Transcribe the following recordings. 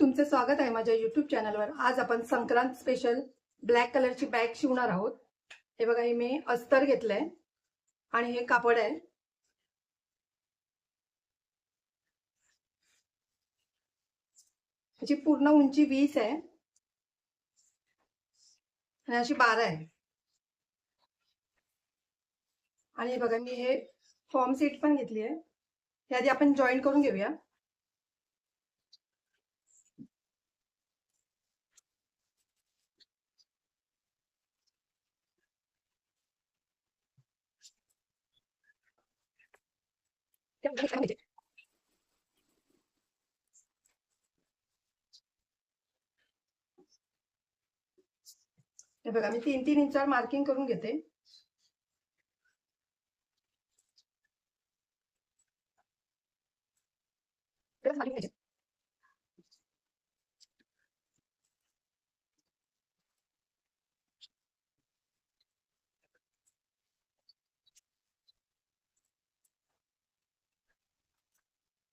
तुमचे स्वागत आहे माझ्या युट्यूब चॅनलवर। आज आपण संक्रांत स्पेशल ब्लॅक कलरची बॅग शिवणार आहोत। हे बघा, हे मी अस्तर घेतलंय आणि हे कापड आहे। ह्याची पूर्ण उंची 20 आहे आणि अशी 12 आहे। आणि हे बघा, मी हे फॉर्म सीट पण घेतली आहे। हे आधी आपण जॉईन करून घेऊया। हे बघा, मी 3-3 इंचावर मार्किंग करून घेते।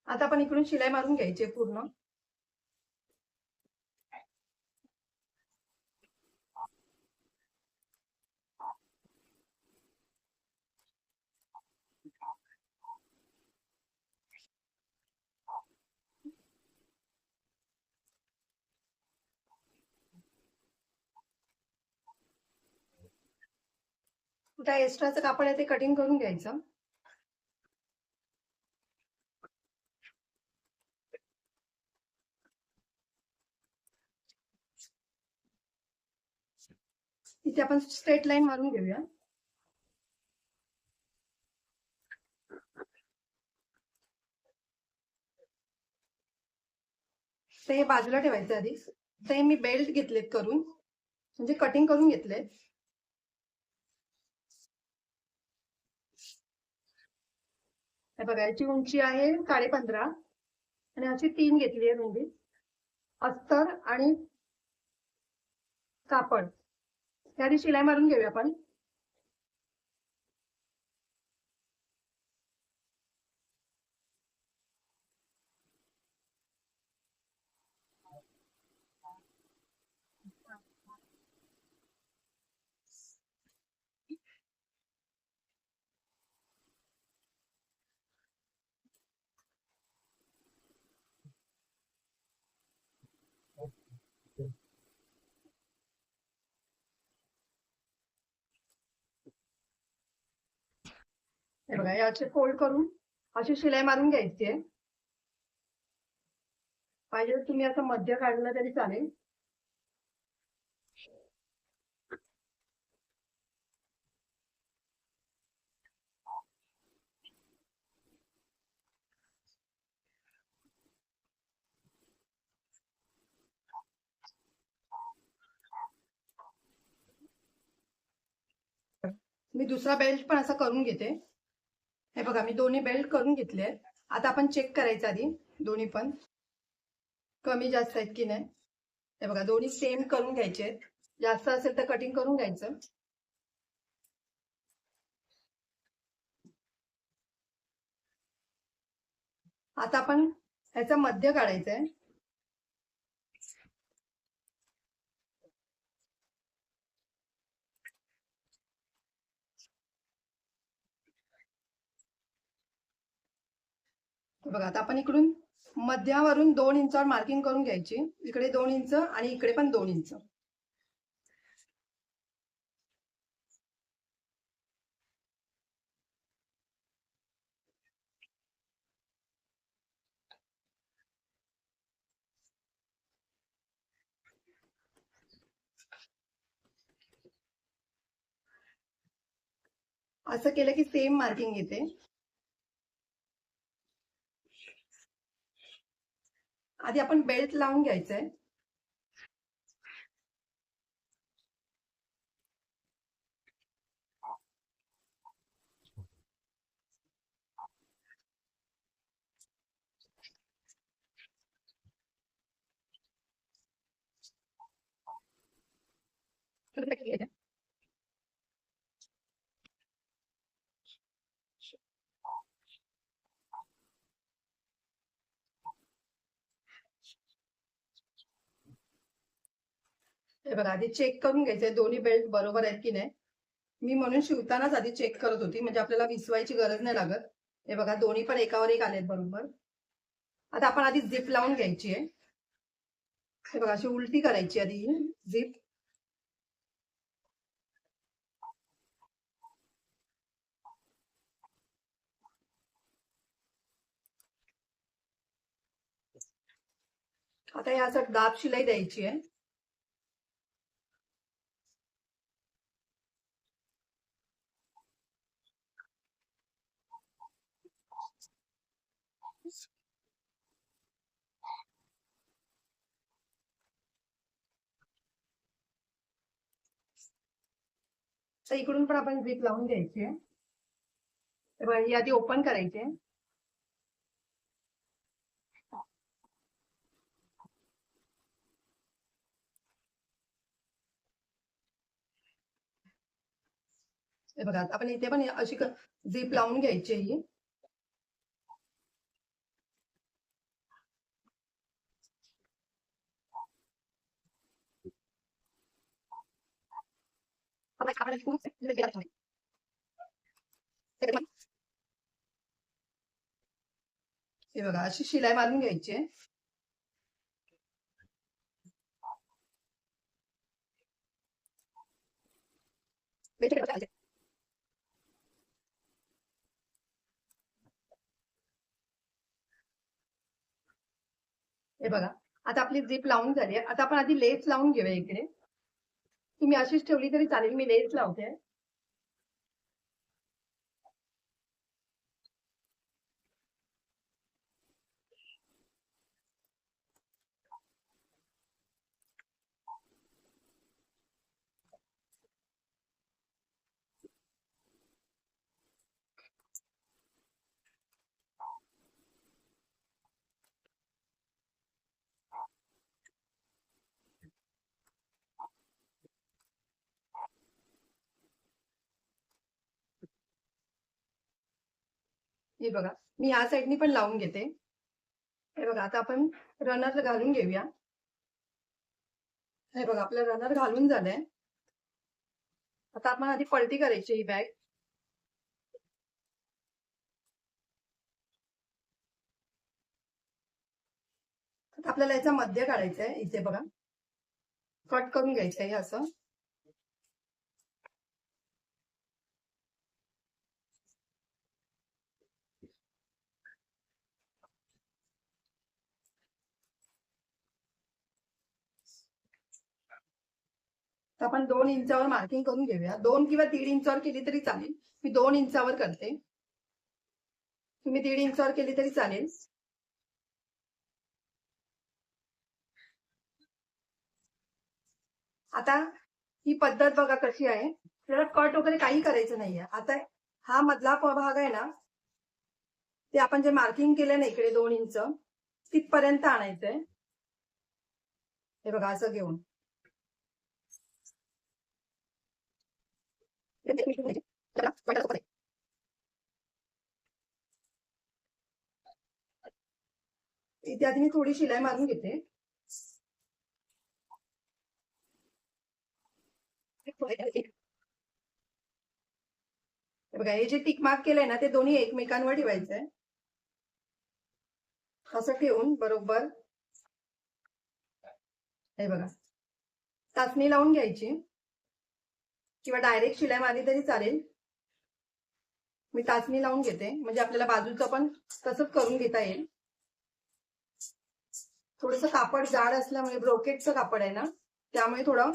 आता आपण इकडून शिलाई मारून घ्यायची पूर्ण। कुठे एक्स्ट्राचं कापड आहे ते कटिंग करून घ्यायचं। इथे आपण स्ट्रेट लाईन मारून घेऊया। ते हे बाजूला ठेवायचं आधी। ते मी बेल्ट घेतलेत करून, म्हणजे कटिंग करून घेतले। हे बघा, याची उंची आहे 15.5 आणि अशी 3 घेतली आहे रुंदी। अस्तर आणि कापड याची शिलाई मारून घेऊया आपण। हे बघा, याचे फोल्ड करून अशी शिलाई मारून घ्यायची आहे। पाहिजे तुम्ही असं मध्य काढलं तरी चालेल। मी दुसरा बेल्ट पण असा करून घेते। हे बघा, मी दोन्ही बेल्ट करून घेतले। आता आपण चेक करायचं आधी दोन्ही पण कमी जास्त आहेत की नाही। हे बघा, दोन्ही सेम करून घ्यायचे आहेत। जास्त असेल तर कटिंग करून घ्यायचं। आता आपण ह्याचा मध्य काढायचा आहे। बघा, आता आपण इकडून मध्यावरून 2 इंचावर मार्किंग करून घ्यायची। इकडे 2 इंच आणि इकडे पण 2 इंच। असं केलं की सेम मार्किंग येते। आधी आपण बेल्ट लावून घ्यायचंय। हे बघा आधी चेक करून घ्यायचंय दोन्ही बेल्ट बरोबर आहेत की नाही. मी म्हणून शिवतानाच आधी चेक करत होती, म्हणजे आपल्याला विसवायची गरज नाही लागत. हे बघा दोन्ही पण एकावर एक आलेत बरोबर. आता आपण आधी झिप लावून घ्यायची आहे. हे बघा अशी उलटी करायची आधी झिप. आता यासाठी दाब शिलाई द्यायची आहे. तर इकडून पण आपण झिप लावून घ्यायची आहे. हे बघा ही आधी ओपन करायची आहे. हे बघा आपण इथे पण अशी झिप लावून घ्यायची आहे ही. हे बघा अशी शिलाई मारून घ्यायची आहे. हे बघा आता आपली झिप लावून झाली आहे. आता आपण आधी लेस लावून घेऊया इकडे. तुम्ही अशीच ठेवली तरी चालेल, मी लेस लावते. हे बघा मी ह्या साईडनी पण लावून घेते. हे बघा आता आपण रनर घालून घेऊया. हे बघा आपलं रनर घालून झालंय. आता आपण आधी पलटी करायची ही बॅग. आता आपल्याला याचा मध्य काढायचा आहे. इथे बघा कट करून घ्यायचं आहे असं. आपण 2 इंचावर मार्किंग करून घेऊया. 2 किंवा 1.5 इंचावर केली तरी चालेल. मी 2 इंचावर करते, तुम्ही 1.5 इंचावर केली तरी चालेल. आता ही पद्धत बघा कशी आहे. त्याला कट वगैरे काही करायचं नाहीये. आता हा मधला भाग आहे ना, ते आपण जे मार्किंग केलं ना इकडे 2 इंच तिथपर्यंत आणायचंय. हे बघा असं घेऊन इथे आधी मी थोडी शिलाई मारून घेते. बघा हे जे टिक मार्क केलंय ना ते दोन्ही एकमेकांवर ठेवायचंय. असं ठेवून बरोबर हे बघा टाचणी लावून घ्यायची किंवा डायरेक्ट शिलाई मारली तरी चालेल. मी टाचणी लावून घेते म्हणजे आपल्याला बाजूचं पण तसंच करून घेता येईल. थोडस कापड जाड असल्यामुळे ब्रोकेटचं कापड आहे ना, त्यामुळे थोडं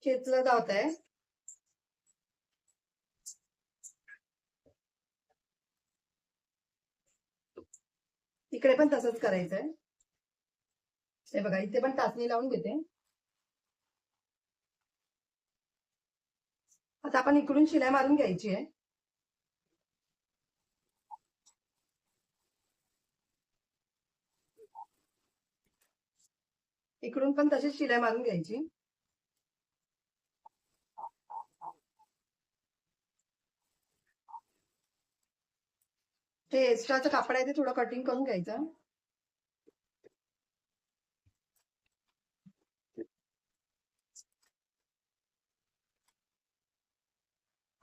खेचलं जात आहे. इकडे पण तसंच करायचंय. हे बघा इथे पण टाचणी लावून घेते. आता आपण इकडून शिलाई मारून घ्यायची आहे. इकडून पण तशीच शिलाई मारून घ्यायची. ते एक्स्ट्राचं कापड आहे ते थोडं कटिंग करून घ्यायचं.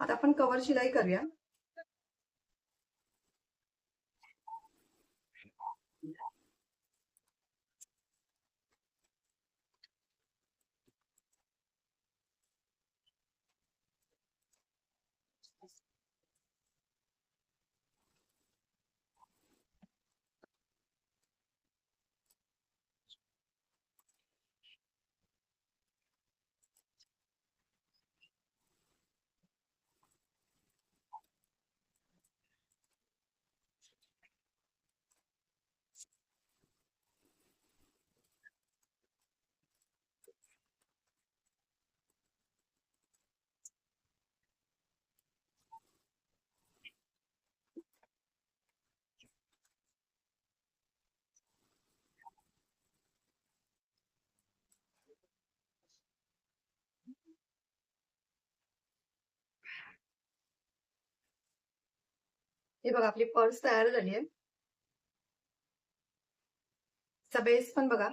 आता आपण कव्हर शिलाई करूया. हे बघा आपली पर्स तयार झाली आहे. बेस पण बघा.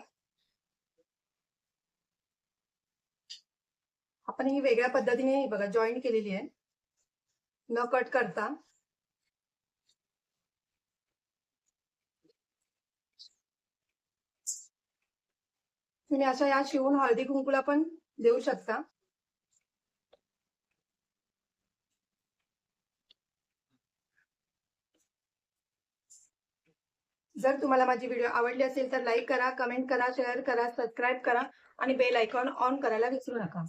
आपण ही वेगळ्या पद्धतीने बघा जॉईन केलेली आहे न कट करता. तुम्ही अशा या शिवून हळदी कुंकूला पण देऊ शकता. जर तुम्हाला माझी व्हिडिओ आवडली असेल तर लाईक करा, कमेंट करा, शेअर करा, सबस्क्राईब करा आणि बेल आयकॉन ऑन करायला विसरू नका.